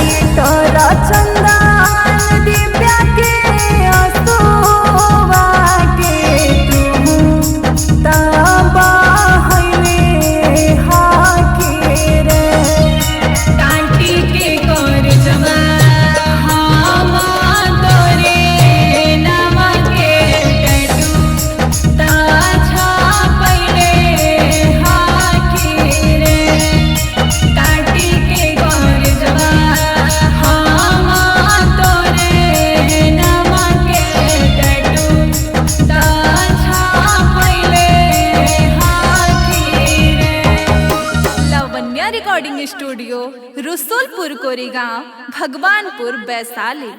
Writer चंदन दिव्या के असुवा के तू तबाहले हाके रे काटी के कर जमा हम तोरे नाम के टैटू ताछा पहले हाके रे काटी के कर जमा हम तोरे नाम के टैटू ताछा पहले हाके रे। Lavanya recording studio, Rasulpur Koregaon, Bhagwanpur, Vaishali.